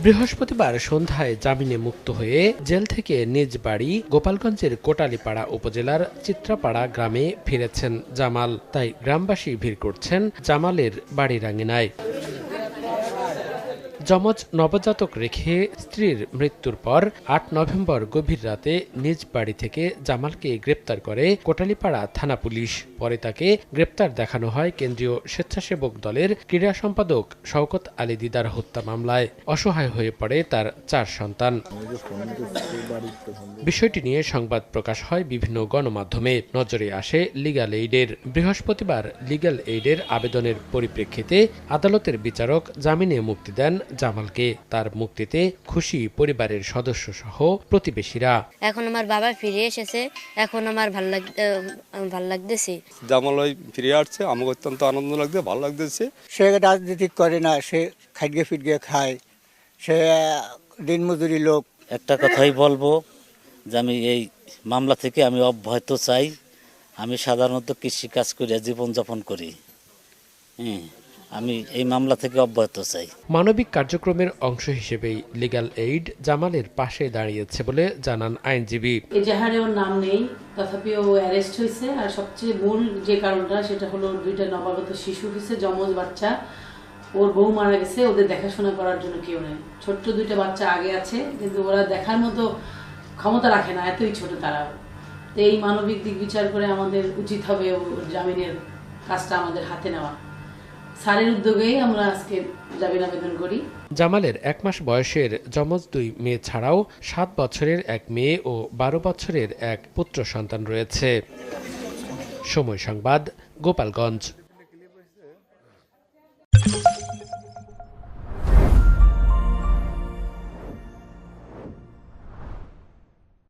বৃহস্পতিবার সন্ধ্যায় জামিনে মুক্ত হয়ে জেল থেকে নিজ বাড়ি গোপালগঞ্জের কোটালীপাড়া উপজেলার চিত্রাপাড়া গ্রামে ফিরেছেন জামাল। তাই গ্রামবাসী ভিড় করছেন জামালের বাড়ির আঙিনায়। যমজ নবজাতক রেখে স্ত্রীর মৃত্যুর পর ৮ নভেম্বর গভীর রাতে নিজ বাড়ি থেকে জামালকে গ্রেপ্তার করে কোটালীপাড়া থানা পুলিশ। পরে তাকে গ্রেপ্তার দেখানো হয় কেন্দ্রীয় স্বেচ্ছাসেবক দলের ক্রীড়া সম্পাদক শওকত আলী দিদার হত্যা মামলায়। অসহায় হয়ে পড়ে তার 4 সন্তান। বিষয়টি নিয়ে সংবাদ প্রকাশ হয় বিভিন্ন গণমাধ্যমে। নজরে আসে লিগ্যাল এইডের। বৃহস্পতিবার লিগ্যাল এইডের আবেদনের পরিপ্রেক্ষিতে আদালতের বিচারক জামিনে মুক্তি দেন জামালকে। তার মুক্তিতে খুশি পরিবারের সদস্য সহ প্রতিবেশীরা। এখন আমার বাবা ফিরে এসেছে, এখন আমার ভাল লাগতেছে। জামাল ফিরে আসছে, আমাকে অত্যন্ত আনন্দ লাগছে, ভালো লাগতেছে। সে রাজনীতি করে না, সে খাইয়ে ফিরিয়ে খায়, সে দিনমজুরি লোক। একটা কথাই বলবো যে আমি এই মামলা থেকে আমি অব্যাহত চাই। আমি সাধারণত কৃষিকাজ করে জীবনযাপন করি। আমি এই মামলা থেকে অব্যাহত চাই। মানবিক কার্যক্রমের অংশ হিসেবেই লিগ্যাল এইড জামালের পাশে দাঁড়িয়েছে বলে জানান আইনজীবী। এজাহারে ওর নাম নেই, তথাপি ও অ্যারেস্ট হয়েছে। আর সবচেয়ে মূল যে কারণটা সেটা হলো 2টা নবাগত শিশু হয়েছে, যমজ বাচ্চা। ওর বউ মারা গেছে, ওদের দেখাশোনা করার জন্য কেউ নেই। ছোট্ট 2টা বাচ্চা আগে আছে, কিন্তু ওরা দেখার মতো ক্ষমতা রাখে না, এতই ছোট তারা। তো এই মানবিক দিক বিচার করে আমাদের উচিত হবে জামিনের কাজটা আমাদের হাতে নেওয়া। স্যারের উদ্যোগেই আমরা আজকে জামিন আবেদন করি। জামালের 1 মাস বয়সের যমজ 2 মেয়ে ছাড়াও 7 বছরের 1 মেয়ে ও 12 বছরের 1 পুত্র সন্তান রয়েছে। সময় সংবাদ, গোপালগঞ্জ।